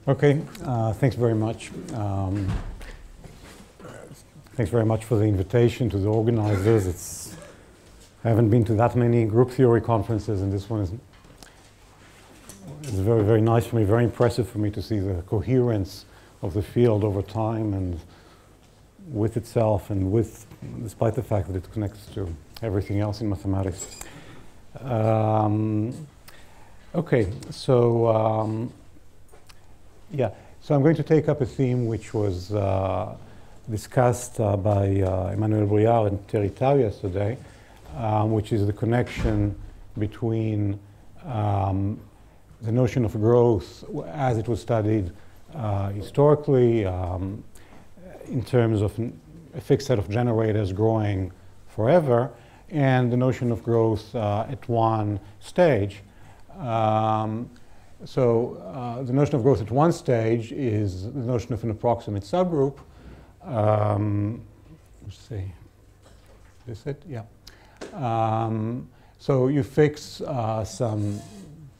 Okay, thanks very much. Thanks very much for the invitation to the organizers. I haven't been to that many group theory conferences, and this one is very, very nice for me, very impressive for me to see the coherence of the field over time and with itself and despite the fact that it connects to everything else in mathematics. Okay, so yeah, so I'm going to take up a theme which was discussed by Emmanuel Breuillard and Tao yesterday, which is the connection between the notion of growth as it was studied historically in terms of a fixed set of generators growing forever, and the notion of growth at one stage. So the notion of growth at one stage is the notion of an approximate subgroup. Let's see, is this it? Yeah. So you fix some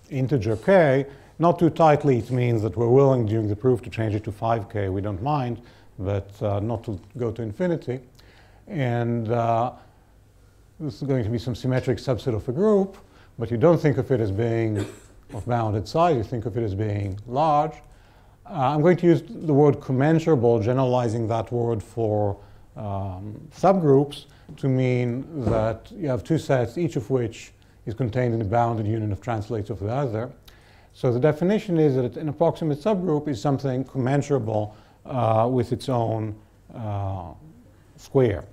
integer k, not too tightly. It means that we're willing during the proof to change it to 5k. We don't mind, but not to go to infinity. And this is going to be some symmetric subset of a group, but you don't think of it as being of bounded size. You think of it as being large. I'm going to use the word commensurable, generalizing that word for subgroups to mean that you have two sets, each of which is contained in a bounded union of translates of the other. So the definition is that an approximate subgroup is something commensurable with its own square.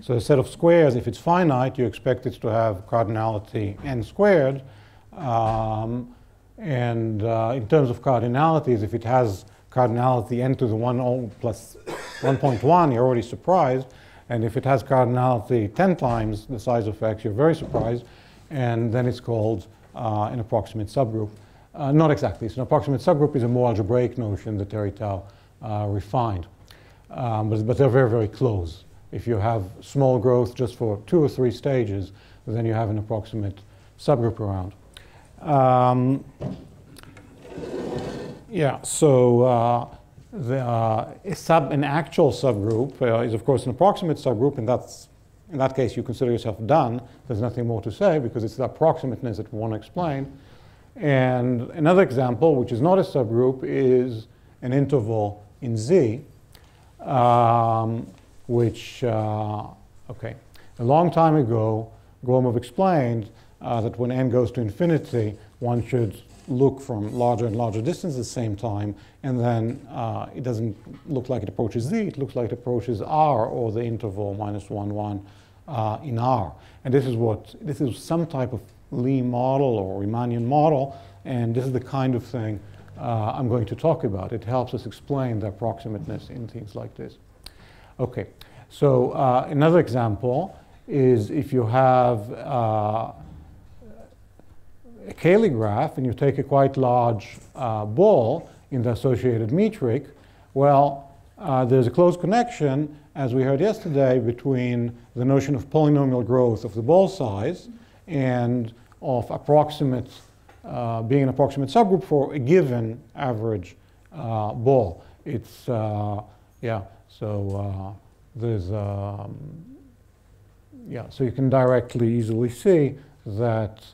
So a set of squares, if it's finite, you expect it to have cardinality n squared. And in terms of cardinalities, if it has cardinality n to the 1 plus 1.1, you're already surprised. And if it has cardinality 10 times the size of x, you're very surprised. And then it's called an approximate subgroup. Not exactly. So an approximate subgroup is a more algebraic notion that Tao refined. But they're very, very close. If you have small growth just for 2 or 3 stages, then you have an approximate subgroup around. Yeah, so an actual subgroup is, of course, an approximate subgroup, and in that case, you consider yourself done. There's nothing more to say because it's the approximateness that we want to explain. And another example, which is not a subgroup, is an interval in Z, which, okay, a long time ago, Gromov explained that when n goes to infinity, one should look from larger and larger distance at the same time, and then it doesn't look like it approaches Z, it looks like it approaches R, or the interval minus 1, 1 in R. And this is some type of Lie model or Riemannian model, and this is the kind of thing I'm going to talk about. It helps us explain the approximateness in things like this. Okay, so another example is if you have a Cayley graph and you take a quite large ball in the associated metric, well, there's a close connection, as we heard yesterday, between the notion of polynomial growth of the ball size and of approximate, being an approximate subgroup for a given average ball. It's, yeah, so there's, yeah, so you can directly, easily see that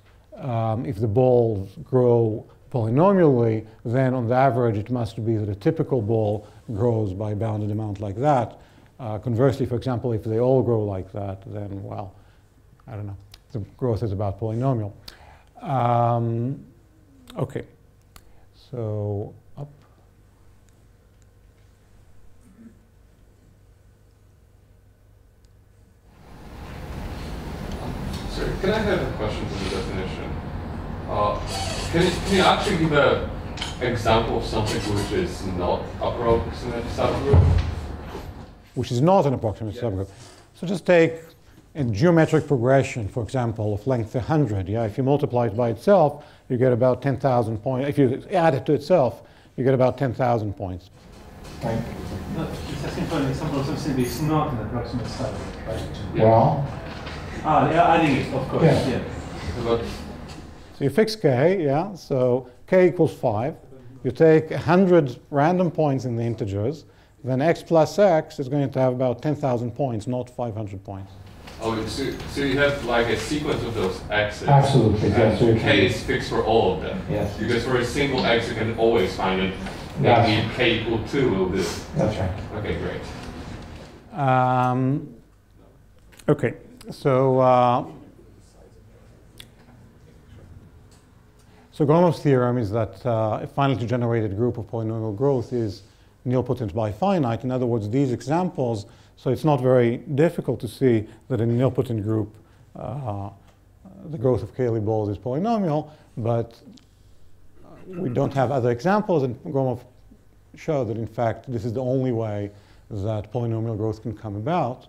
if the balls grow polynomially, then on the average it must be that a typical ball grows by a bounded amount like that. Conversely, for example, if they all grow like that, then, well, I don't know, the growth is about polynomial. Okay, so up. Sorry, can I have a question for the definition? Can you actually give an example of something which is not approximate subgroup? Which is not an approximate subgroup. So just take a geometric progression, for example, of length 100. Yeah, if you multiply it by itself, you get about 10,000 points. If you add it to itself, you get about 10,000 points. Right. No, it's asking for an example of something that's not an approximate subgroup, right? Yeah. Well. Yeah, adding it, of course. Yeah. So you fix k, yeah. So k equals 5. you take 100 random points in the integers, then x plus x is going to have about 10,000 points, not 500 points. Oh, so you have like a sequence of those x's. Absolutely, yes. And k is fixed for all of them. Yes. Because for a single x, you can always find it. Yes. Maybe k equal 2 of this. That's right. Okay, great. Okay, so Gromov's theorem is that a finitely generated group of polynomial growth is nilpotent by finite. In other words, these examples, so it's not very difficult to see that in a nilpotent group, the growth of Cayley balls is polynomial, but we don't have other examples, and Gromov showed that, in fact, this is the only way that polynomial growth can come about.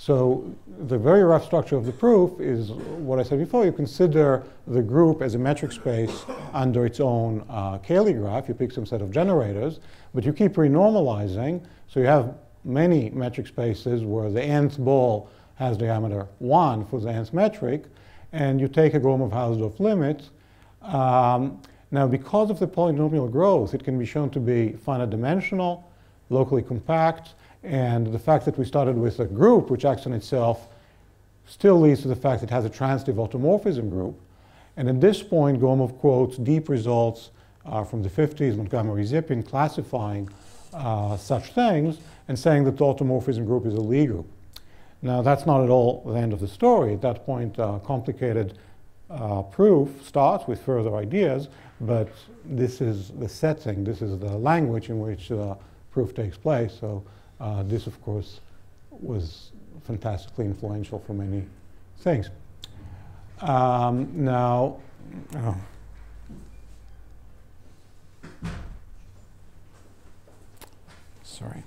So the very rough structure of the proof is what I said before. You consider the group as a metric space under its own Cayley graph. You pick some set of generators, but you keep renormalizing. So you have many metric spaces where the nth ball has diameter 1 for the nth metric, and you take a Gromov-Hausdorff limit. Now, because of the polynomial growth, it can be shown to be finite dimensional, locally compact, and the fact that we started with a group which acts on itself still leads to the fact it has a transitive automorphism group. And at this point, Gromov quotes deep results from the 50s, Montgomery-Zippin, classifying such things and saying that the automorphism group is a Lie group. Now, that's not at all the end of the story. At that point, complicated proof starts with further ideas, but this is the setting, this is the language in which proof takes place. So this, of course, was fantastically influential for many things. Sorry.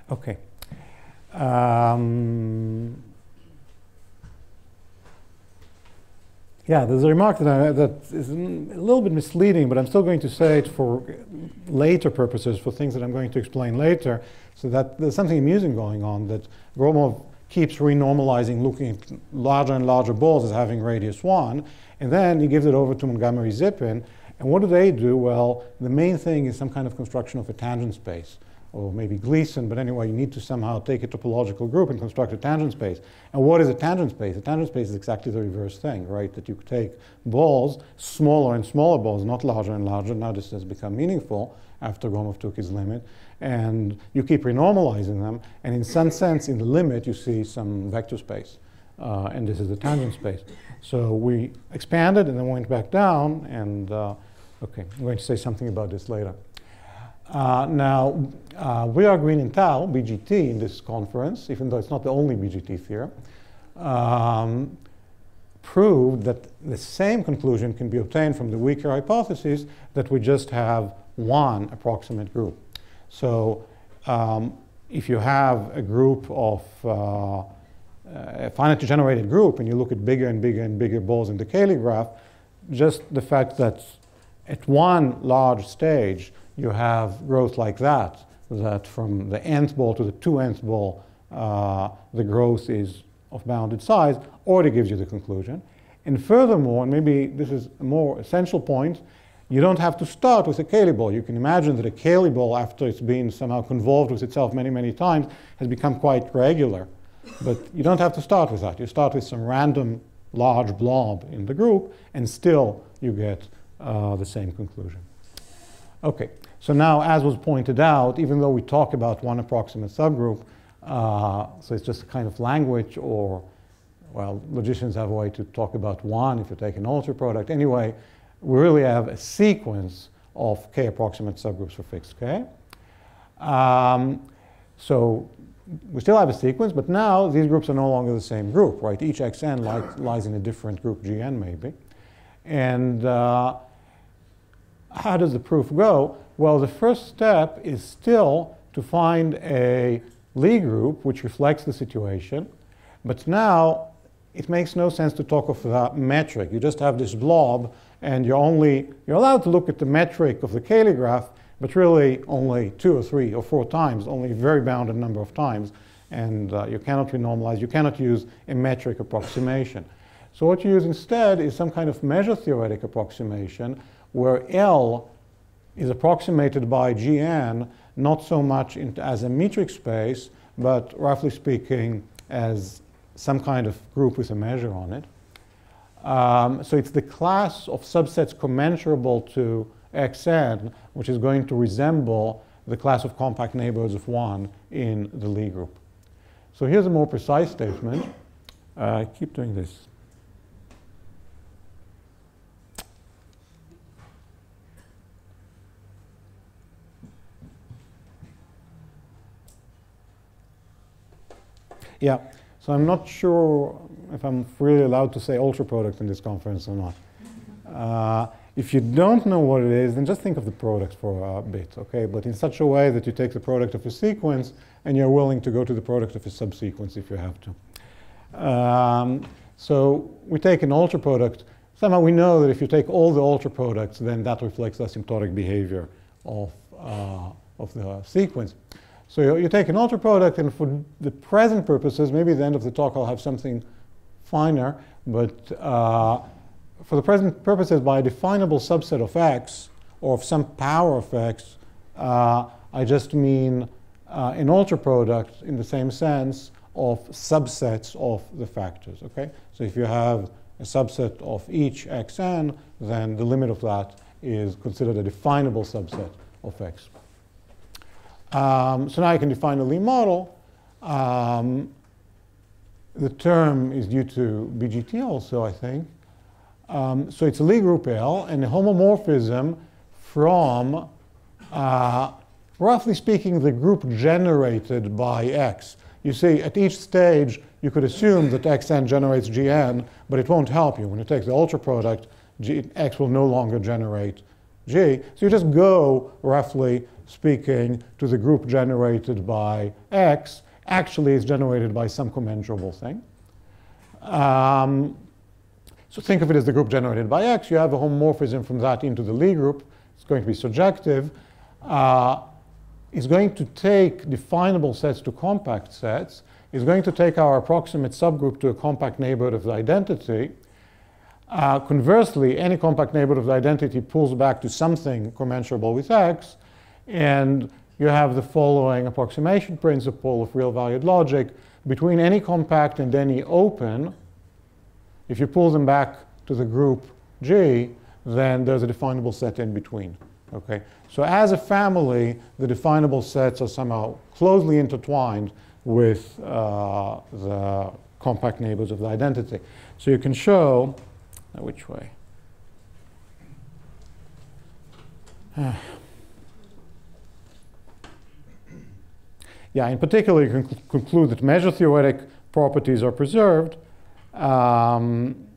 Okay. Yeah, there's a remark that is a little bit misleading, but I'm still going to say it for later purposes, for things that I'm going to explain later, so that there's something amusing going on, that Gromov keeps renormalizing, looking at larger and larger balls as having radius 1, and then he gives it over to Montgomery-Zippin. And what do? Well, the main thing is some kind of construction of a tangent space, or maybe Gleason, but anyway, you need to somehow take a topological group and construct a tangent space. And what is a tangent space? A tangent space is exactly the reverse thing, right? That you take balls, smaller and smaller balls, not larger and larger. Now this has become meaningful after Gromov took his limit. And you keep renormalizing them. And in some sense, in the limit, you see some vector space. And this is the tangent space. So we expanded and then went back down. And OK, I'm going to say something about this later. Now, Breuillard-Green-Tao, BGT, in this conference, even though it's not the only BGT theorem, proved that the same conclusion can be obtained from the weaker hypothesis that we just have one approximate group. So if you have a group of a finitely generated group and you look at bigger and bigger and bigger balls in the Cayley graph, just the fact that at one large stage you have growth like that, that from the nth ball to the 2nth ball, the growth is of bounded size, already gives you the conclusion. And furthermore, and maybe this is a more essential point, you don't have to start with a Cayley ball. You can imagine that a Cayley ball, after it's been somehow convolved with itself many, many times, has become quite regular. But you don't have to start with that. You start with some random large blob in the group, and still you get the same conclusion. OK, so now, as was pointed out, even though we talk about one approximate subgroup, so it's just a kind of language, or, well, logicians have a way to talk about one if you take an alter product. Anyway, we really have a sequence of k approximate subgroups for fixed k. So we still have a sequence, but now these groups are no longer the same group, right? Each xn lies in a different group, gn maybe. And how does the proof go? Well, the first step is still to find a Lie group which reflects the situation. But now it makes no sense to talk of a metric. You just have this blob, and you're allowed to look at the metric of the Cayley graph, but really only 2 or 3 or 4 times, only a very bounded number of times. And you cannot renormalize. You cannot use a metric approximation. So what you use instead is some kind of measure theoretic approximation where L is approximated by Gn not so much as a metric space, but roughly speaking as some kind of group with a measure on it. So it's the class of subsets commensurable to Xn, which is going to resemble the class of compact neighborhoods of 1 in the Lie group. So here's a more precise statement. Keep doing this. Yeah, so I'm not sure if I'm really allowed to say ultra product in this conference or not. If you don't know what it is, then just think of the product for a bit, okay? But in such a way that you take the product of a sequence and you're willing to go to the product of a subsequence if you have to. So we take an ultra product. Somehow we know that if you take all the ultra products, then that reflects the asymptotic behavior of the sequence. So you take an ultra product, and for the present purposes, maybe at the end of the talk I'll have something finer, but for the present purposes, by a definable subset of X, or of some power of X, I just mean an ultra product in the same sense of subsets of the factors, okay? So if you have a subset of each Xn, then the limit of that is considered a definable subset of X. So now I can define a Lie model. The term is due to BGT also, I think. So it's a Lie group L and a homomorphism from, roughly speaking, the group generated by X. You see, at each stage, you could assume that Xn generates Gn, but it won't help you. When you take the ultra product, X will no longer generate G. So you just go, roughly speaking, to the group generated by X. Actually, it's generated by some commensurable thing. So think of it as the group generated by X. You have a homomorphism from that into the Lie group. It's going to be surjective. It's going to take definable sets to compact sets. It's going to take our approximate subgroup to a compact neighborhood of the identity. Conversely, any compact neighborhood of the identity pulls back to something commensurable with X. And you have the following approximation principle of real-valued logic. Between any compact and any open, if you pull them back to the group G, then there's a definable set in between. Okay? So as a family, the definable sets are somehow closely intertwined with the compact neighbors of the identity. So you can show, which way? Yeah, in particular, you can conclude that measure theoretic properties are preserved. Yeah, and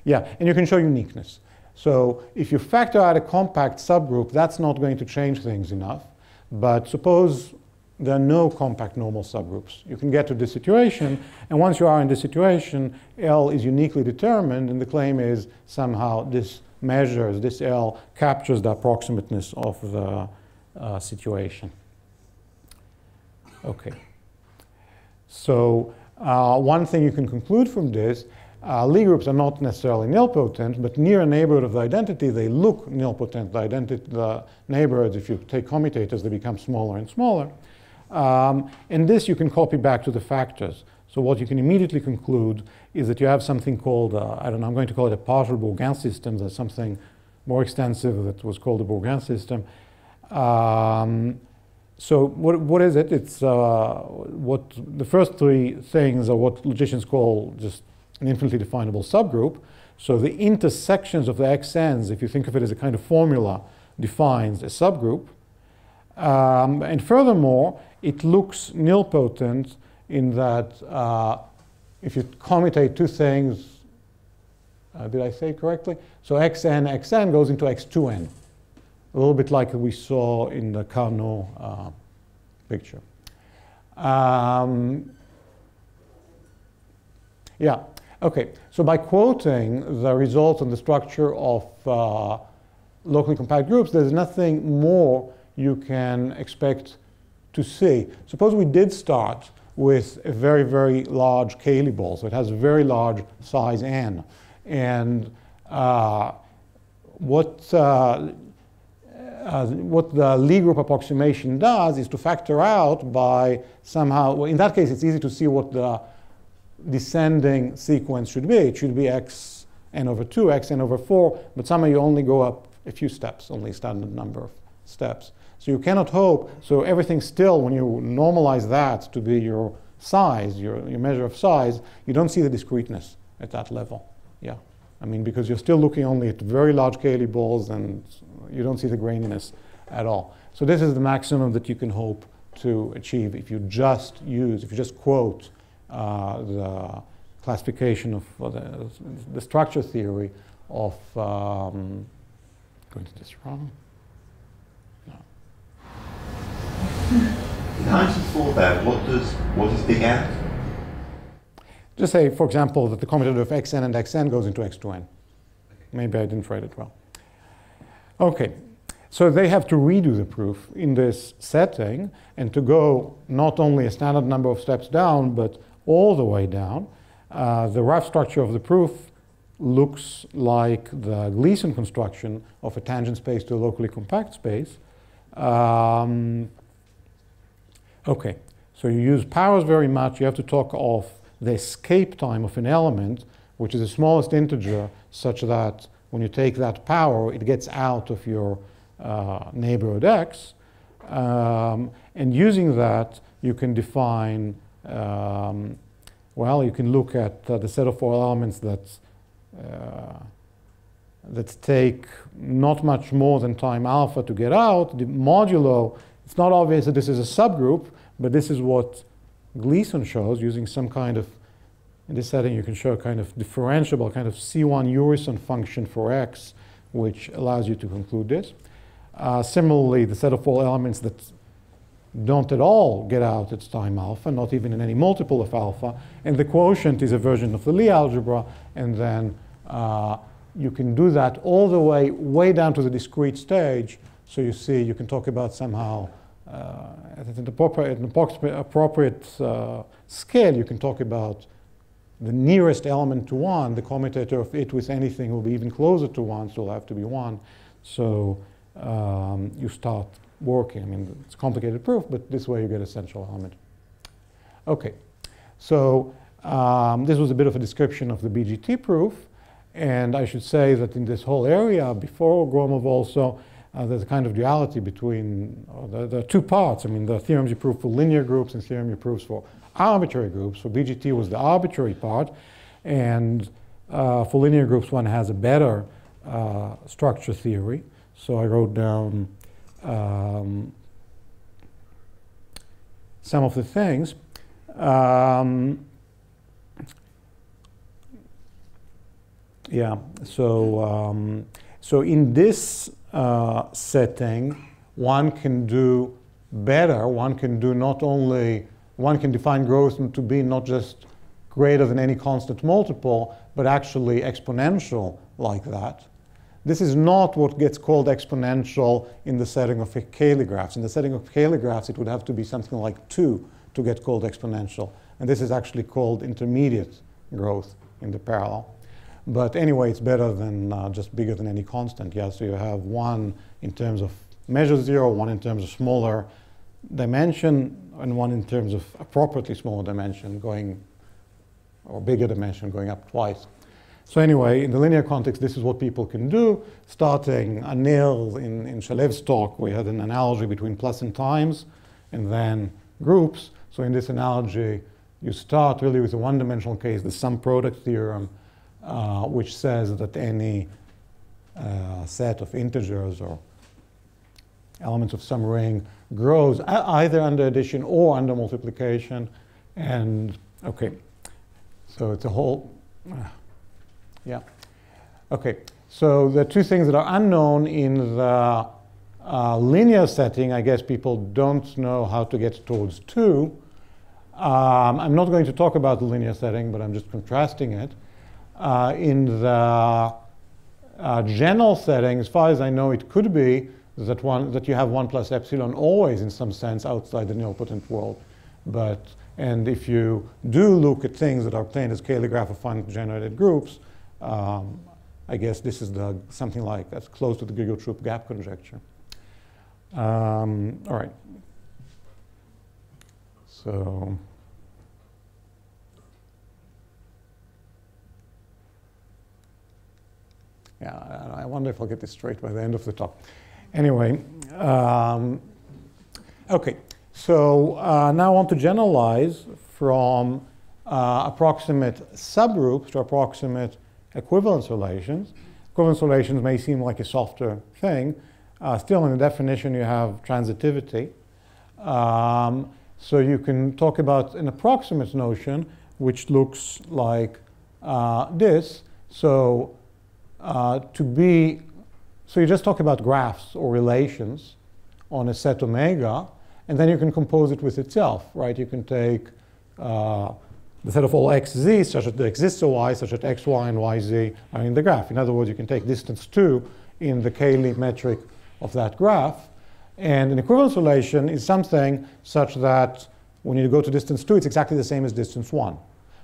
you can show uniqueness. So if you factor out a compact subgroup, that's not going to change things enough. But suppose there are no compact normal subgroups. You can get to this situation, and once you are in this situation, L is uniquely determined, and the claim is somehow this measures, this L captures the approximateness of the situation. Okay. So one thing you can conclude from this, Lie groups are not necessarily nilpotent, but near a neighborhood of the identity, they look nilpotent. The neighborhoods, if you take commutators, they become smaller and smaller. And this you can copy back to the factors. So what you can immediately conclude is that you have something called, I don't know, I'm going to call it a partial Bourgain system. There's something more extensive that was called the Bourgain system. So what is it? It's what the first three things are what logicians call just an infinitely definable subgroup. So the intersections of the xn's, if you think of it as a kind of formula, defines a subgroup. And furthermore, it looks nilpotent in that if you commutate two things, did I say it correctly? So xn goes into x2n, a little bit like we saw in the Carnot picture. Yeah, okay. So by quoting the results and the structure of locally compact groups, there's nothing more you can expect to see. Suppose we did start with a very, very large Cayley ball. So it has a very large size n. And what the Lie group approximation does is to factor out by somehow, well, in that case, it's easy to see what the descending sequence should be. It should be x n over 2, x n over 4, but somehow you only go up a few steps, only a standard number of steps. So you cannot hope, so everything still, when you normalize that to be your size, your measure of size, you don't see the discreteness at that level. Yeah, I mean, because you're still looking only at very large Cayley balls and you don't see the graininess at all. So this is the maximum that you can hope to achieve if you just quote the classification of the structure theory of, going to this wrong. In answer for that, what is big N? Just say, for example, that the commutative of xn and xn goes into x2n. Maybe I didn't write it well. Okay, so they have to redo the proof in this setting and to go not only a standard number of steps down, but all the way down. The rough structure of the proof looks like the Gleason construction of a tangent space to a locally compact space. Okay, so you use powers very much. You have to talk of the escape time of an element, which is the smallest integer, such that when you take that power, it gets out of your neighborhood x. And using that, you can define, well, you can look at the set of all elements that take not much more than time alpha to get out. The modulo, it's not obvious that this is a subgroup, but this is what Gleason shows using some kind of, in this setting you can show a kind of differentiable, kind of C1 Urison function for x, which allows you to conclude this. Similarly, the set of all elements that don't at all get out at time alpha, not even in any multiple of alpha, and the quotient is a version of the Lie algebra, and then you can do that all the way down to the discrete stage. So you see, you can talk about somehow, at an appropriate scale, you can talk about the nearest element to 1, the commutator of it with anything will be even closer to 1, so it'll have to be 1. So you start working. I mean, it's a complicated proof, but this way you get a central element. Okay, so this was a bit of a description of the BGT proof. And I should say that in this whole area, before Gromov also, there's a kind of duality between the two parts. I mean, the theorems you prove for linear groups and theorem you prove for arbitrary groups. So BGT was the arbitrary part. And for linear groups, one has a better structure theory. So I wrote down some of the things. Yeah, so in this setting, one can do better. One can do not only, one can define growth to be not just greater than any constant multiple, but actually exponential like that. This is not what gets called exponential in the setting of Cayley graphs. In the setting of Cayley graphs, it would have to be something like 2 to get called exponential. And this is actually called intermediate growth in the parallel. But anyway, it's better than just bigger than any constant. Yeah, so you have one in terms of measure 0, one in terms of smaller dimension, and one in terms of appropriately smaller dimension going, or bigger dimension going up twice. So anyway, in the linear context, this is what people can do. Starting a nil in Shalev's talk, we had an analogy between plus and times, and then groups. So in this analogy, you start really with a one-dimensional case, the sum product theorem, which says that any set of integers or elements of some ring grows either under addition or under multiplication. And okay, so it's a whole, yeah. Okay, so the two things that are unknown in the linear setting, I guess people don't know how to get towards 2. I'm not going to talk about the linear setting, but I'm just contrasting it. In the general setting, as far as I know, it could be that you have 1 plus epsilon always in some sense outside the nilpotent world. And if you do look at things that are obtained as Cayley graph of finitely generated groups, I guess this is something like that's close to the Grigor-Troop gap conjecture. All right. So yeah, I wonder if I'll get this straight by the end of the talk. Anyway, okay. So now I want to generalize from approximate subgroups to approximate equivalence relations. Equivalence relations may seem like a softer thing. Still, in the definition, you have transitivity. So you can talk about an approximate notion, which looks like this. So so you just talk about graphs or relations on a set omega, and then you can compose it with itself, right? You can take the set of all xz such that there exists a y, such that x, y, and yz are in the graph. In other words, you can take distance 2 in the Cayley metric of that graph. And an equivalence relation is something such that when you go to distance 2, it's exactly the same as distance 1.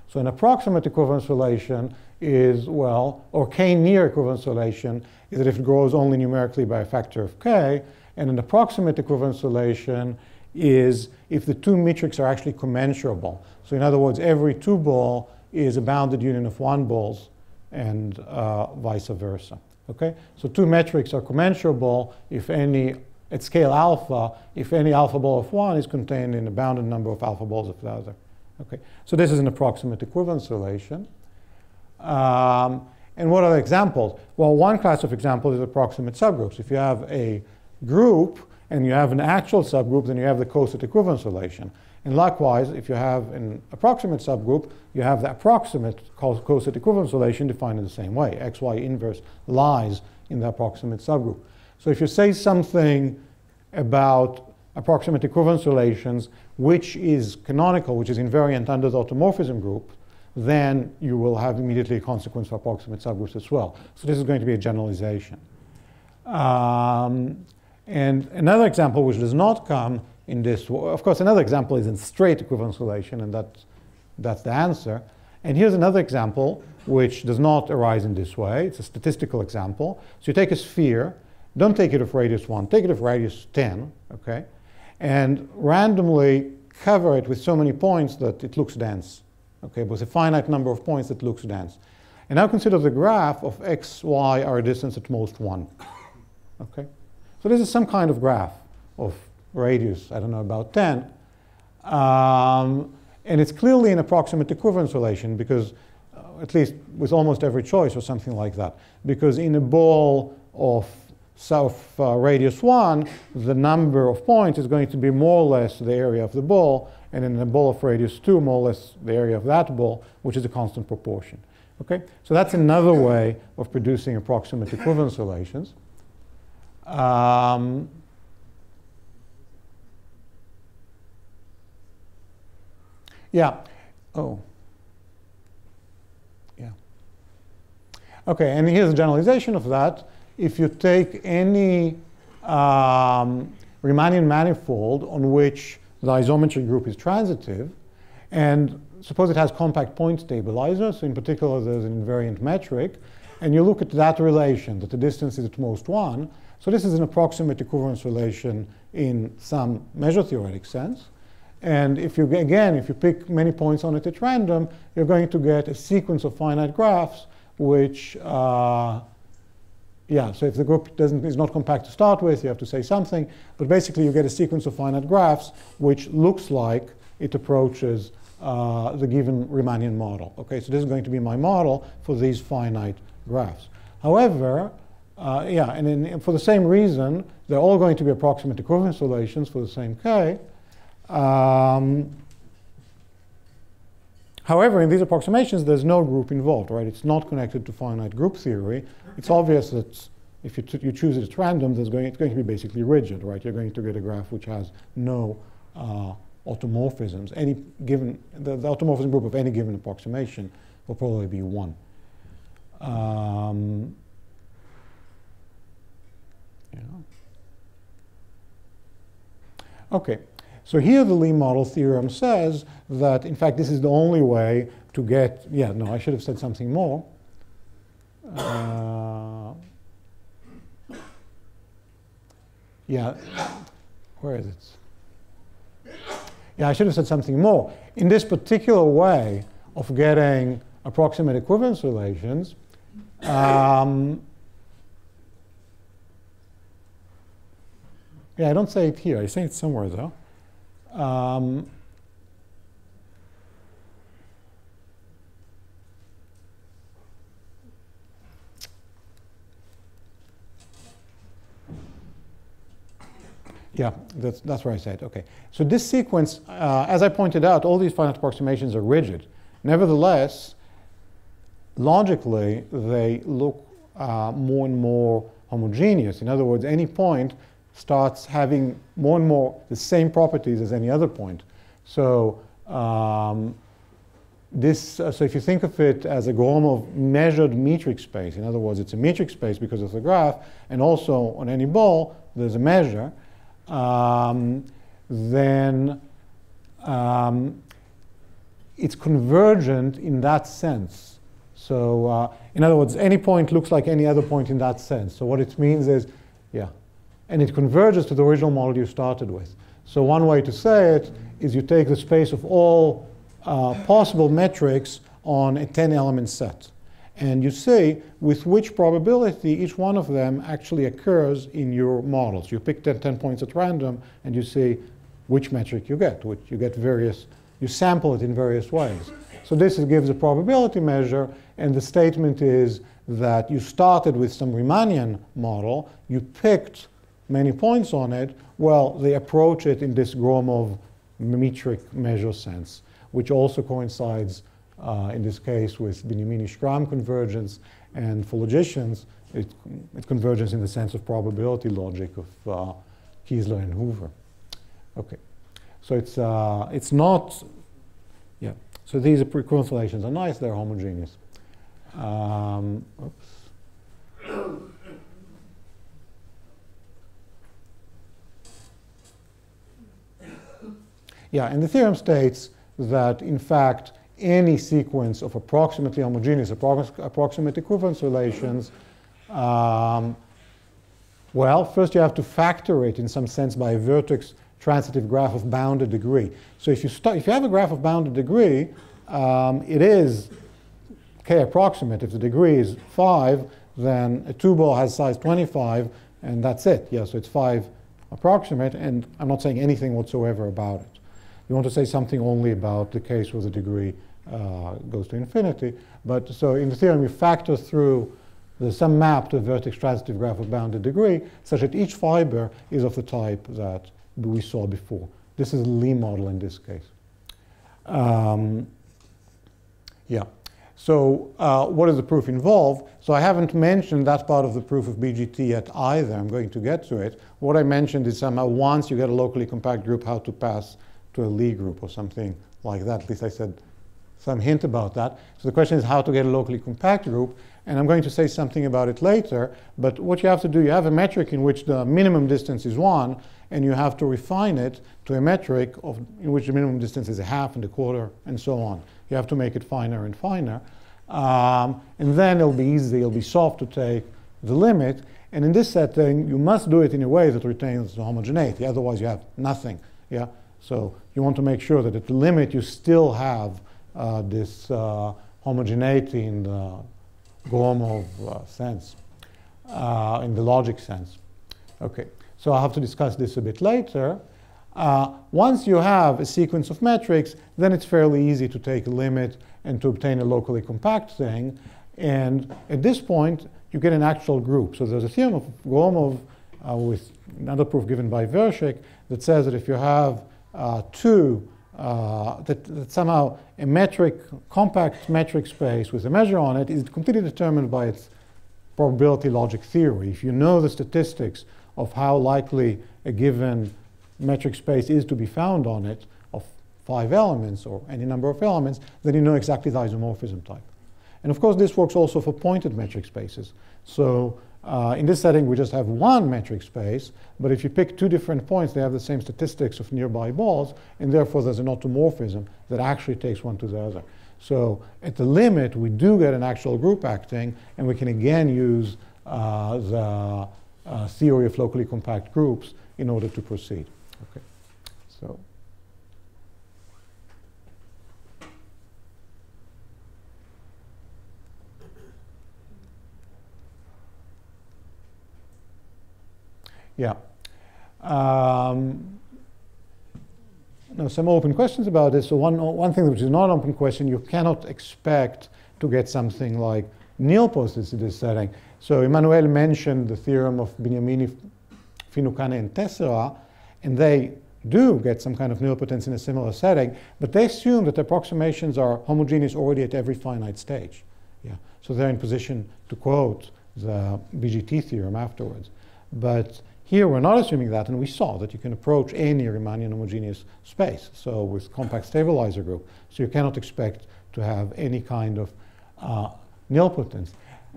So an approximate equivalence relation is, well, or k-near equivalence relation is that if it grows only numerically by a factor of k, and an approximate equivalence relation is if the two metrics are actually commensurable. So in other words, every two ball is a bounded union of one balls and vice versa. Okay? So two metrics are commensurable if any, at scale alpha, if any alpha ball of one is contained in a bounded number of alpha balls of the other. Okay? So this is an approximate equivalence relation. And what are the examples? Well, one class of example is approximate subgroups. If you have a group and you have an actual subgroup, then you have the coset equivalence relation. And likewise, if you have an approximate subgroup, you have the approximate coset equivalence relation defined in the same way. XY inverse lies in the approximate subgroup. So if you say something about approximate equivalence relations, which is canonical, which is invariant under the automorphism group, then you will have immediately a consequence for approximate subgroups as well. So this is going to be a generalization. And another example which does not come in this, of course, another example is in straight equivalence relation, and that's the answer. And here's another example which does not arise in this way. It's a statistical example. So you take a sphere, don't take it of radius 1, take it of radius 10, okay, and randomly cover it with so many points that it looks dense, okay, with a finite number of points that looks dense. And now consider the graph of x, y are a distance at most 1, okay. So this is some kind of graph of radius, I don't know, about 10. And it's clearly an approximate equivalence relation because, at least with almost every choice or something like that, because in a ball of radius 1, the number of points is going to be more or less the area of the ball, and in a ball of radius 2, more or less the area of that ball, which is a constant proportion. Okay? So that's another way of producing approximate equivalence relations. Yeah. Oh. Yeah. Okay, and here's a generalization of that. If you take any Riemannian manifold on which the isometry group is transitive, and suppose it has compact point stabilizer, so in particular there's an invariant metric, and you look at that relation, that the distance is at most 1, so this is an approximate equivalence relation in some measure theoretic sense. And if you, again, if you pick many points on it at random, you're going to get a sequence of finite graphs which, yeah, so if the group is not compact to start with, you have to say something. But basically, you get a sequence of finite graphs which looks like it approaches the given Riemannian model. Okay, so this is going to be my model for these finite graphs. However, yeah, and for the same reason, they're all going to be approximate equivalence relations for the same k. However, in these approximations, there's no group involved, right? It's not connected to finite group theory. It's obvious that if you choose it at random, it's going to be basically rigid, right? You're going to get a graph which has no automorphisms. Any given, the automorphism group of any given approximation will probably be 1. Yeah. Okay. So here the Lie model theorem says that, in fact, this is the only way to get, yeah, no, I should have said something more. Yeah, where is it? Yeah, I should have said something more. In this particular way of getting approximate equivalence relations, yeah, I don't say it here. I say it somewhere, though. Yeah, that's where I said. Okay. So this sequence, as I pointed out, all these finite approximations are rigid. Nevertheless, logically, they look more and more homogeneous. In other words, any point starts having more and more the same properties as any other point. So so if you think of it as a Gromov measured metric space, in other words, it's a metric space because of the graph, and also on any ball there's a measure, then it's convergent in that sense. So in other words, any point looks like any other point in that sense. So what it means is, yeah, and it converges to the original model you started with. So one way to say it is you take the space of all possible metrics on a 10-element set. And you see with which probability each one of them actually occurs in your models. You pick 10 points at random, and you see which metric you get, which you get various, you sample it in various ways. So this gives a probability measure, and the statement is that you started with some Riemannian model, you picked many points on it, well, they approach it in this Gromov metric measure sense, which also coincides in this case with Benjamini-Schramm convergence, and for logicians, it convergence in the sense of probability logic of Kiesler and Hoover. Okay, so it's not, yeah. So these equivalence relations are nice; they're homogeneous. Oops. Yeah, and the theorem states that, in fact, any sequence of approximately homogeneous, approximate equivalence relations, well, first you have to factor it in some sense by a vertex transitive graph of bounded degree. So if you have a graph of bounded degree, it is k approximate. If the degree is 5, then a 2-ball has size 25, and that's it. Yeah, so it's 5 approximate, and I'm not saying anything whatsoever about it. You want to say something only about the case where the degree goes to infinity. But so in the theorem, you factor through some map to a vertex transitive graph of bounded degree such that each fiber is of the type that we saw before. This is the Lie model in this case. Yeah. So what does the proof involve? So I haven't mentioned that part of the proof of BGT yet either. I'm going to get to it. What I mentioned is somehow once you get a locally compact group, how to pass to a Lie group or something like that. At least I said some hint about that. So the question is how to get a locally compact group, and I'm going to say something about it later. But what you have to do, you have a metric in which the minimum distance is 1, and you have to refine it to a metric in which the minimum distance is a half and a quarter, and so on. You have to make it finer and finer. And then it'll be easy, it'll be soft to take the limit. And in this setting, you must do it in a way that retains the homogeneity. Otherwise, you have nothing. Yeah. So you want to make sure that at the limit, you still have this homogeneity in the Gromov sense, in the logic sense. Okay. So I'll have to discuss this a bit later. Once you have a sequence of metrics, then it's fairly easy to take a limit and to obtain a locally compact thing. And at this point, you get an actual group. So there's a theorem of Gromov with another proof given by Vershik that says that if you have that somehow a compact metric space with a measure on it is completely determined by its probability logic theory. If you know the statistics of how likely a given metric space is to be found on it of 5 elements or any number of elements, then you know exactly the isomorphism type. And of course, this works also for pointed metric spaces. So In this setting, we just have one metric space, but if you pick two different points, they have the same statistics of nearby balls, and therefore there's an automorphism that actually takes one to the other. So at the limit, we do get an actual group acting, and we can again use the theory of locally compact groups in order to proceed. Okay, so. Yeah. Now, some open questions about this. So one thing which is not an open question, you cannot expect to get something like nilpotents in this setting. So Emmanuel mentioned the theorem of Beniamini, Finucane, and Tessera, and they do get some kind of nilpotents in a similar setting, but they assume that the approximations are homogeneous already at every finite stage. Yeah. So they're in position to quote the BGT theorem afterwards. But here we're not assuming that, and we saw that you can approach any Riemannian homogeneous space, so with compact stabilizer group. So you cannot expect to have any kind of nilpotence.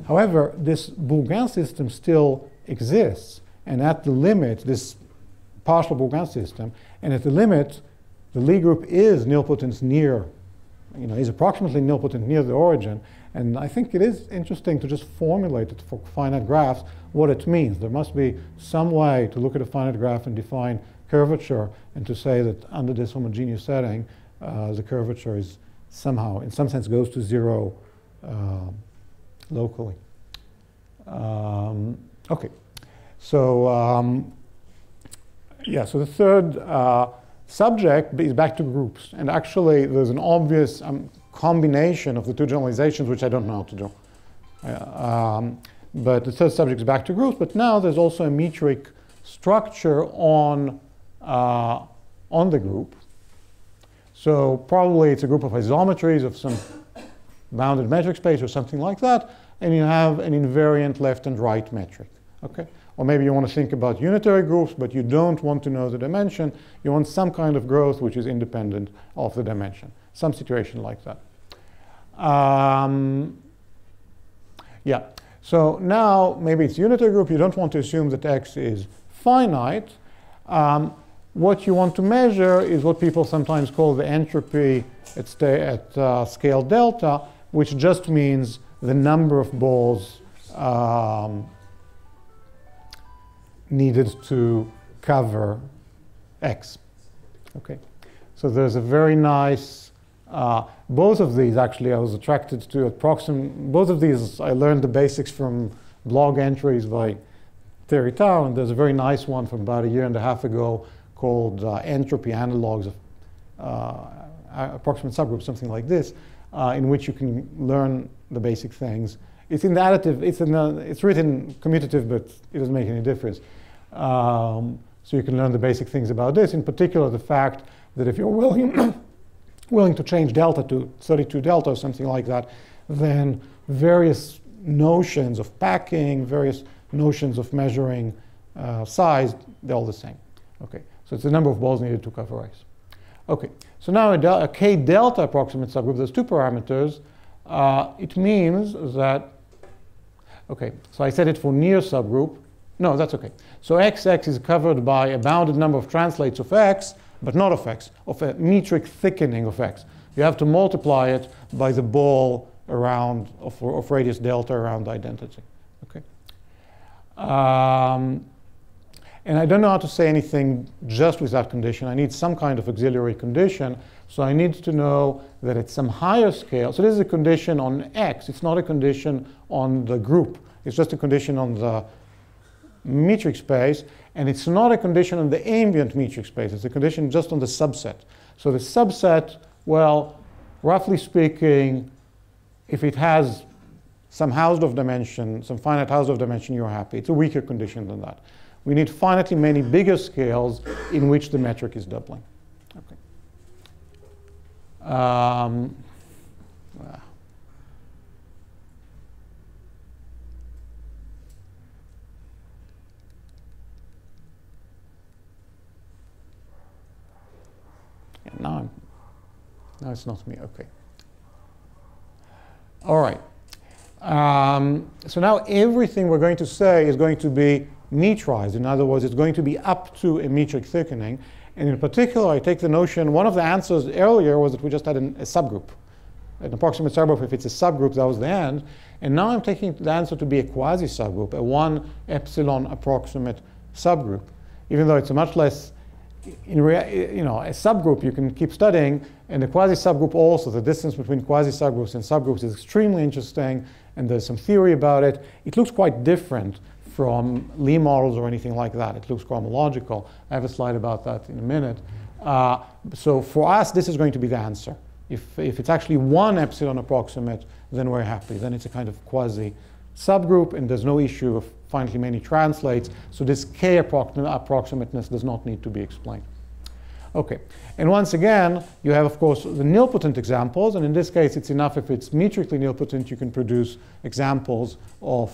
However, this Bourgain system still exists, and at the limit, this partial Bourgain system, and at the limit, the Lie group is nilpotence near, is approximately nilpotent near the origin. And I think it is interesting to just formulate it for finite graphs, what it means. There must be some way to look at a finite graph and define curvature, and to say that under this homogeneous setting, the curvature is somehow, in some sense, goes to zero locally. Okay, so yeah, so the third subject is back to groups. And actually, there's an obvious combination of the two generalizations, which I don't know how to do. But the third subject is back to groups. But now there's also a metric structure on the group. So probably it's a group of isometries of some bounded metric space or something like that. And you have an invariant left and right metric. Okay? Or maybe you want to think about unitary groups, but you don't want to know the dimension. You want some kind of growth which is independent of the dimension. Some situation like that. Yeah. So now maybe it's unitary group. You don't want to assume that X is finite. What you want to measure is what people sometimes call the entropy at scale delta, which just means the number of balls needed to cover X. Okay. So there's a very nice, both of these actually I was attracted to Approximate. Both of these I learned the basics from blog entries by Terry Tao, and there's a very nice one from about 1.5 years ago called Entropy Analogs of Approximate Subgroups, something like this, in which you can learn the basic things. It's in the additive, it's written commutative, but it doesn't make any difference. So you can learn the basic things about this, in particular the fact that if you're willing to change delta to 32 delta or something like that, then various notions of packing, various notions of measuring size, they're all the same. Okay, so it's the number of balls needed to cover X. Okay, so now a K delta approximate subgroup, there's two parameters. It means that, okay, so I said it for near subgroup. No, that's okay. So XX is covered by a bounded number of translates of X, but not of X, of a metric thickening of X. You have to multiply it by the ball around of radius delta around the identity. Okay. And I don't know how to say anything just with that condition. I need some kind of auxiliary condition. So I need to know that at some higher scale. So this is a condition on X. It's not a condition on the group. It's just a condition on the metric space. And it's not a condition on the ambient metric space. It's a condition just on the subset. So the subset, well, roughly speaking, if it has some Hausdorff dimension, some finite Hausdorff dimension, you're happy. It's a weaker condition than that. We need finitely many bigger scales in which the metric is doubling. Okay. Yeah, now it's not me. Okay. All right. So now everything we're going to say is going to be metrized. In other words, it's going to be up to a metric thickening. And in particular, I take the notion, one of the answers earlier was that we just had a subgroup. An approximate subgroup, if it's a subgroup, that was the end. And now I'm taking the answer to be a quasi-subgroup, a 1 epsilon approximate subgroup. Even though it's a much less, a subgroup you can keep studying, and a quasi-subgroup also, the distance between quasi-subgroups and subgroups is extremely interesting, and there's some theory about it. It looks quite different from Lie models or anything like that. It looks chromological. I have a slide about that in a minute. So for us, this is going to be the answer. If it's actually 1 epsilon approximate, then we're happy. Then it's a kind of quasi-subgroup, and there's no issue of finitely many translates. So this k approximateness does not need to be explained. OK. And once again, you have, of course, the nilpotent examples. And in this case, it's enough if it's metrically nilpotent, you can produce examples of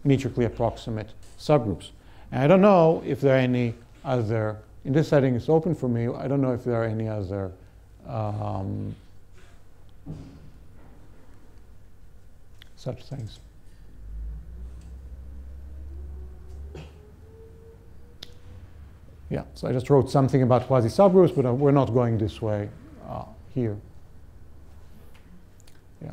metrically approximate subgroups. And I don't know if there are any other, in this setting it's open for me, I don't know if there are any other such things. Yeah, so I just wrote something about quasi-subgroups, but we're not going this way here. Yeah.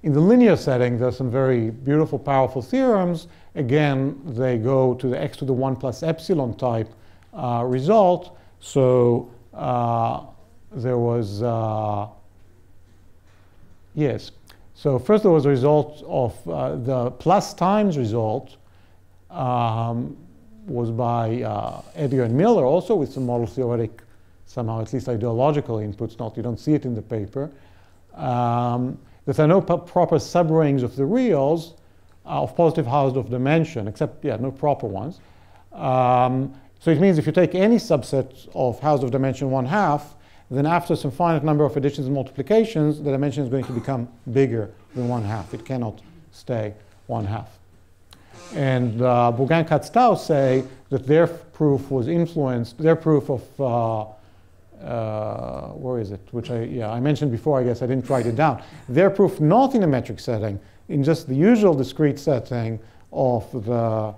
In the linear setting, there's some very beautiful, powerful theorems. Again, they go to the x to the 1 plus epsilon type result. So there was, yes. So first there was a result of the plus times result was by Edgar and Miller, also with some model theoretic, somehow at least ideological inputs. You don't see it in the paper. That there are no proper subrings of the reals of positive Hausdorff dimension, except, no proper ones. So it means if you take any subset of Hausdorff dimension 1/2, then after some finite number of additions and multiplications, the dimension is going to become bigger than 1/2. It cannot stay 1/2. And Breuillard-Green-Tao say that their proof was influenced, their proof of where is it? Which I mentioned before, I guess I didn't write it down. Their proof not in a metric setting, in just the usual discrete setting of the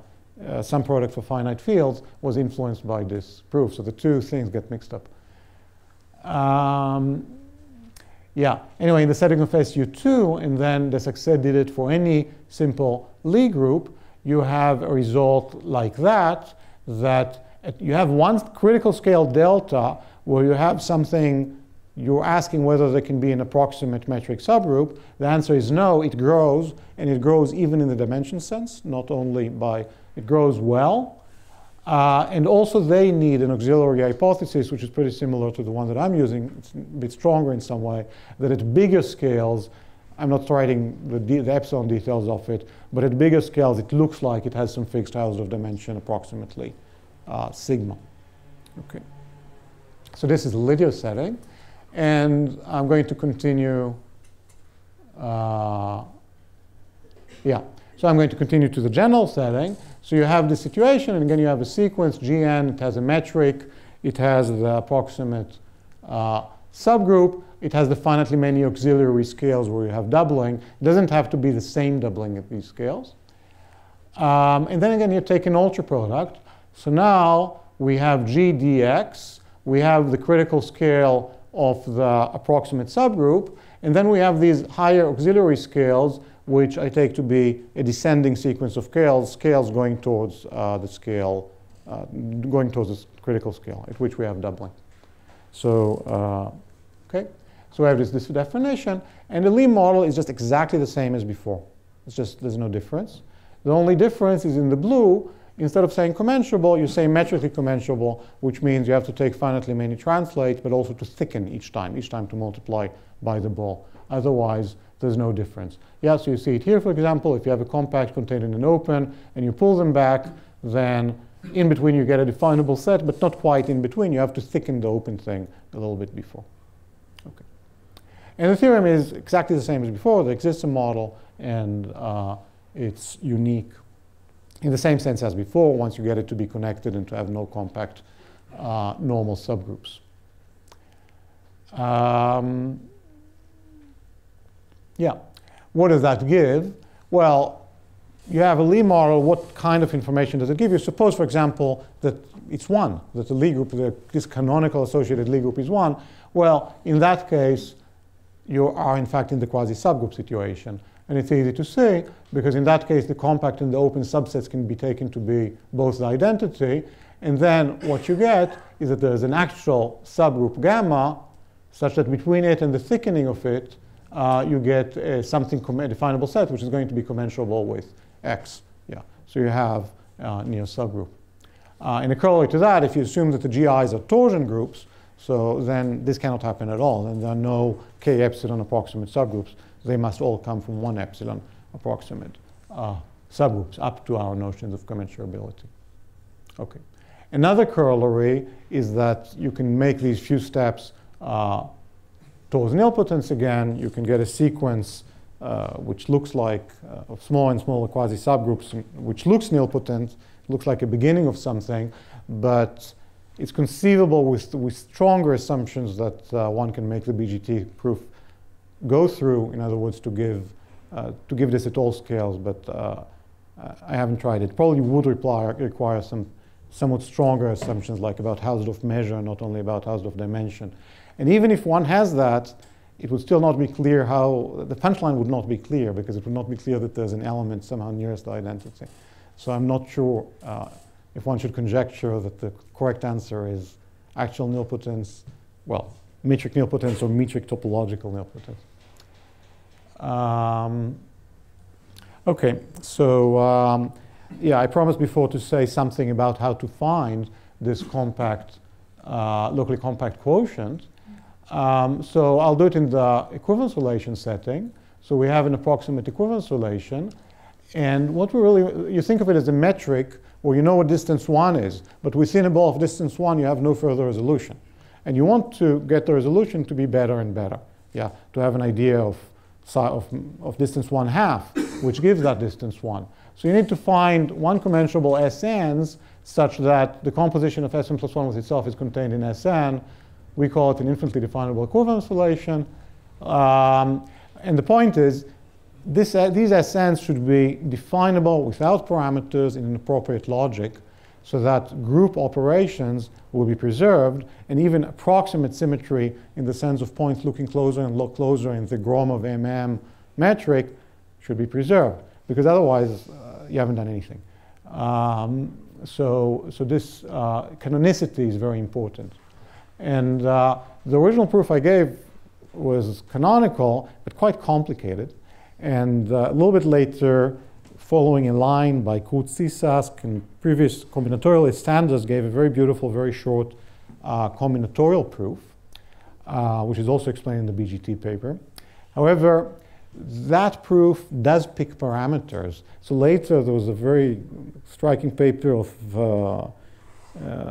sum product for finite fields, was influenced by this proof. So the two things get mixed up. Anyway, in the setting of SU2, and then the success did it for any simple Lie group, you have a result like that, that you have one critical scale delta where you have something, you're asking whether there can be an approximate metric subgroup. The answer is no, it grows, and it grows even in the dimension sense, not only by, it grows well. And also they need an auxiliary hypothesis, which is pretty similar to the one that I'm using. It's a bit stronger in some way, that at bigger scales, I'm not writing the epsilon details of it, but at bigger scales, it looks like it has some fixed Hausdorff dimension, approximately sigma. Okay. So this is the linear setting. And I'm going to continue. So I'm going to continue to the general setting. So you have the situation, and again, you have a sequence, Gn. It has a metric. It has the approximate subgroup. It has the finitely many auxiliary scales where you have doubling. It doesn't have to be the same doubling at these scales. And then again, you take an ultra product. So now we have G dx. We have the critical scale of the approximate subgroup. And then we have these higher auxiliary scales, which I take to be a descending sequence of scales going towards the scale, going towards the critical scale, at which we have doubling. So, okay. So we have this definition. And the Lie model is just exactly the same as before. It's just, there's no difference. The only difference is in the blue. Instead of saying commensurable, you say metrically commensurable, which means you have to take finitely many translates, but also to thicken each time to multiply by the ball. Otherwise, there's no difference. Yeah, so you see it here, for example, if you have a compact contained in an open, and you pull them back, then in between you get a definable set, but not quite in between. You have to thicken the open thing a little bit before. Okay. And the theorem is exactly the same as before. There exists a model, and it's unique in the same sense as before, once you get it to be connected and to have no compact normal subgroups. Yeah. What does that give? Well, you have a Lie model. What kind of information does it give you? Suppose, for example, that it's 1, that the Lie group, this canonical associated Lie group is 1. Well, in that case, you are, in fact, in the quasi-subgroup situation. And it's easy to see, because in that case, the compact and the open subsets can be taken to be both the identity. And then what you get is that there's an actual subgroup gamma, such that between it and the thickening of it, you get something, a definable set, which is going to be commensurable with X. Yeah. So you have near subgroup. And a corollary to that, if you assume that the GIs are torsion groups, so then this cannot happen at all. And there are no K epsilon approximate subgroups. They must all come from 1 epsilon approximate subgroups up to our notions of commensurability. Okay. Another corollary is that you can make these few steps towards nilpotence again. You can get a sequence which looks like of small and smaller quasi-subgroups, which looks nilpotent, looks like a beginning of something, but it's conceivable with stronger assumptions that one can make the BGT proof go through. In other words, to give this at all scales, but I haven't tried it. Probably would require some somewhat stronger assumptions, like about Hausdorff measure, not only about Hausdorff dimension. And even if one has that, it would still not be clear how, the punchline would not be clear, because it would not be clear that there's an element somehow nearest the identity. So I'm not sure if one should conjecture that the correct answer is actual nilpotence, well, metric nilpotence or metric topological nilpotence. Okay, so yeah, I promised before to say something about how to find this compact, locally compact quotient. So I'll do it in the equivalence relation setting. So we have an approximate equivalence relation. And what we really, you think of it as a metric where you know what distance 1 is, but within a ball of distance 1, you have no further resolution. And you want to get the resolution to be better and better, yeah, to have an idea of distance 1/2, which gives that distance 1. So you need to find one commensurable SNs such that the composition of Sn plus 1 with itself is contained in Sn. We call it an infinitely definable equivalence relation. And the point is, these SNs should be definable without parameters in an appropriate logic, so that group operations will be preserved, and even approximate symmetry in the sense of points looking closer and look closer in the Gromov MM metric should be preserved, because otherwise you haven't done anything. So this canonicity is very important. And the original proof I gave was canonical, but quite complicated. And a little bit later, following a line by Kurt Sisask and previous combinatorialist standards, gave a very beautiful, very short combinatorial proof, which is also explained in the BGT paper. However, that proof does pick parameters. So later, there was a very striking paper of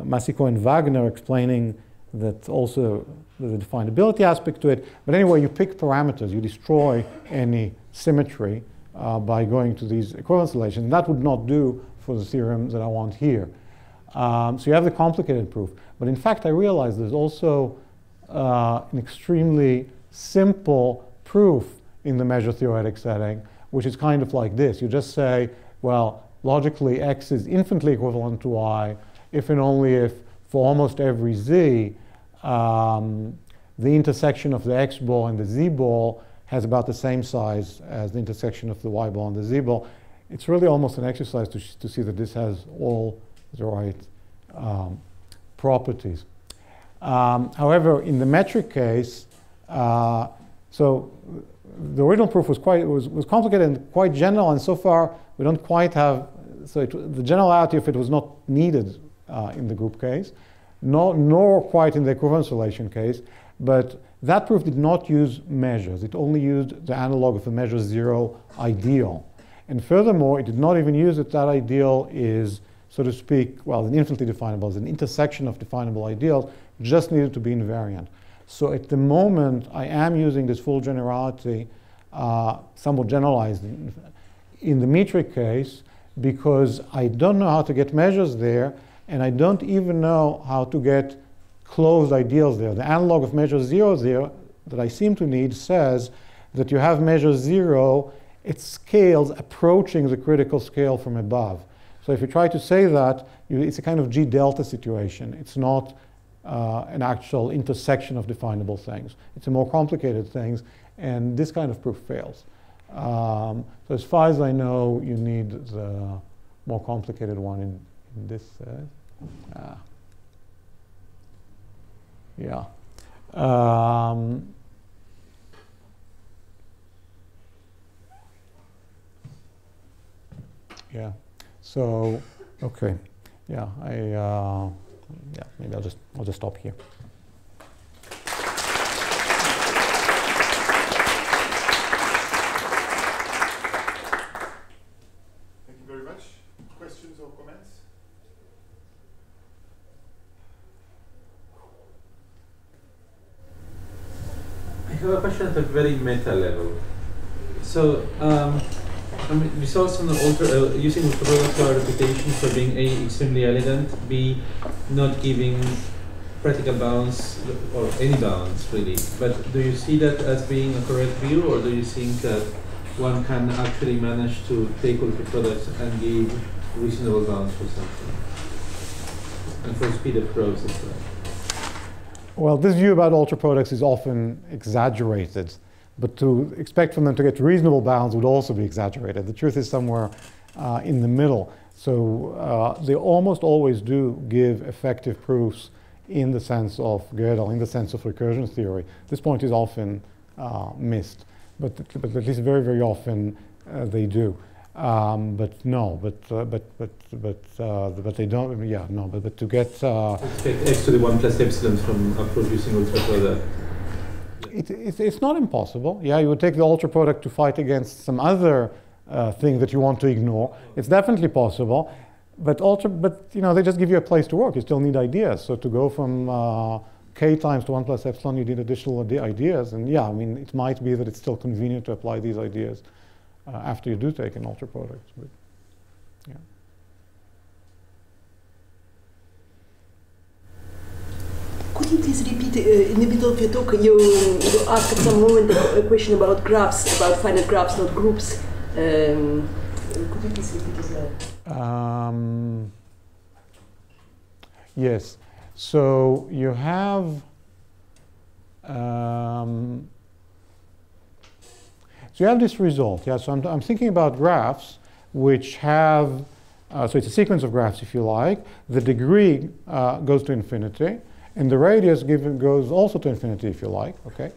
Massico and Wagner explaining that also there's a definability aspect to it. But anyway, you pick parameters. You destroy any symmetry by going to these equivalence relations. And that would not do for the theorem that I want here. So you have the complicated proof. But in fact, I realized there's also an extremely simple proof in the measure theoretic setting, which is kind of like this. You just say, well, logically, X is infinitely equivalent to Y if and only if for almost every Z, the intersection of the X ball and the Z ball has about the same size as the intersection of the Y ball and the Z ball. It's really almost an exercise to see that this has all the right properties. However, in the metric case, so the original proof was complicated and quite general, and so far we don't quite have, so the generality of it was not needed in the group case, nor quite in the equivalence relation case, but that proof did not use measures. It only used the analog of the measure 0 ideal. And furthermore, it did not even use that ideal is, so to speak, well, an infinitely definable, is an intersection of definable ideals, just needed to be invariant. So at the moment, I am using this full generality, somewhat generalized in the metric case, because I don't know how to get measures there, and I don't even know how to get closed ideals there. The analog of measure 0, 0 that I seem to need says that you have measure 0, its scales approaching the critical scale from above. So if you try to say that, it's a kind of G delta situation. It's not an actual intersection of definable things. It's a more complicated thing, and this kind of proof fails. So as far as I know, you need the more complicated one in this. Yeah. Yeah. So, okay. Yeah. Yeah. Maybe I'll just stop here. Thank you very much. Questions or comments? I have a question at a very meta level. So, I mean, we saw some using product clarification for being A, extremely elegant, B, not giving practical bounds or any bounds really. But do you see that as being a correct view, or do you think that one can actually manage to take ultra products and give reasonable bounds for something? And for speed of growth as well? Well, this view about ultra products is often exaggerated, but to expect from them to get reasonable bounds would also be exaggerated. The truth is somewhere in the middle. So they almost always do give effective proofs in the sense of Gödel, in the sense of recursion theory. This point is often missed, but at least very, very often they do. But no, but they don't. Yeah, no, but to get expect x to the 1 plus epsilon from producing ultra product. It's not impossible. Yeah, you would take the ultra product to fight against some other thing that you want to ignore. It's definitely possible, but you know, they just give you a place to work. You still need ideas. So to go from k times to 1 plus epsilon, you need additional ideas. And yeah, I mean, it might be that it's still convenient to apply these ideas after you do take an ultra product. But, yeah. Could you please repeat in the middle of your talk? You asked at some moment a question about graphs, about finite graphs, not groups. Could you please repeat as well? Yes. So you have this result. Yeah. So I'm thinking about graphs which have so it's a sequence of graphs, if you like. The degree goes to infinity. And the radius goes also to infinity, if you like, okay?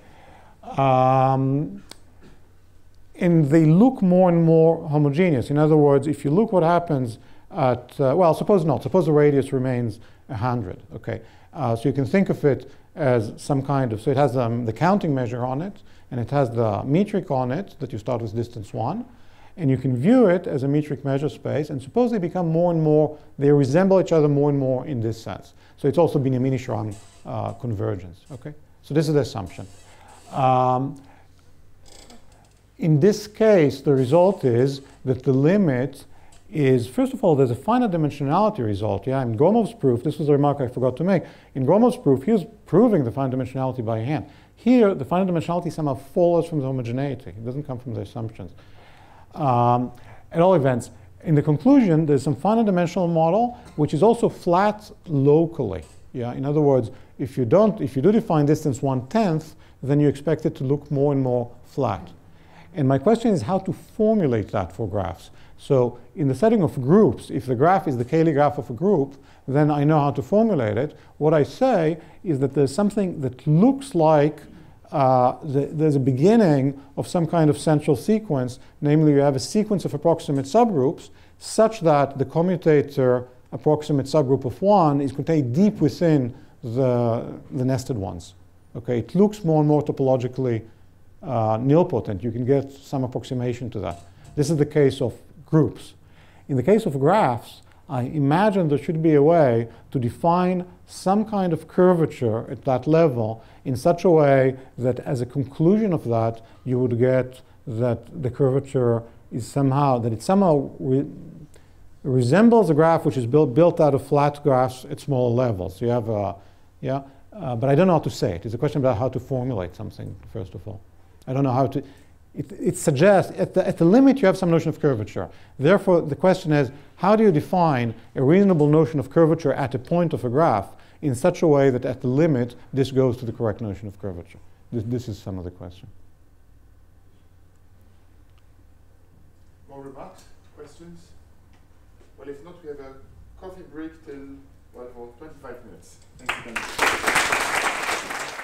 And they look more and more homogeneous. In other words, if you look what happens at, well, suppose not. Suppose the radius remains 100, okay? So you can think of it as some kind of, so it has the counting measure on it, and it has the metric on it that you start with distance 1. And you can view it as a metric measure space, and suppose they become more and more, they resemble each other more and more in this sense. So it's also been a Minischram convergence, okay? So this is the assumption. In this case, the result is that the limit is, first of all, there's a finite dimensionality result. Yeah, in Gromov's proof, this was a remark I forgot to make. In Gromov's proof, he was proving the finite dimensionality by hand. Here, the finite dimensionality somehow follows from the homogeneity. It doesn't come from the assumptions. At all events, in the conclusion, there's some finite dimensional model which is also flat locally. Yeah, in other words, if you do define distance 1/10, then you expect it to look more and more flat. And my question is how to formulate that for graphs. So in the setting of groups, if the graph is the Cayley graph of a group, then I know how to formulate it. What I say is that there's something that looks like there's a beginning of some kind of central sequence, namely you have a sequence of approximate subgroups such that the commutator approximate subgroup of 1 is contained deep within the nested ones. Okay, it looks more and more topologically nilpotent. You can get some approximation to that. This is the case of groups. In the case of graphs, I imagine there should be a way to define some kind of curvature at that level in such a way that as a conclusion of that, you would get that the curvature is somehow, that it somehow resembles a graph which is built out of flat graphs at smaller levels. You have but I don't know how to say it. It's a question about how to formulate something, first of all. I don't know how to. It suggests at the limit you have some notion of curvature. Therefore, the question is, how do you define a reasonable notion of curvature at a point of a graph in such a way that at the limit this goes to the correct notion of curvature? This is some of the question. More remarks, questions? Well, if not, we have a coffee break till, well, for 25 minutes. Thank you very much.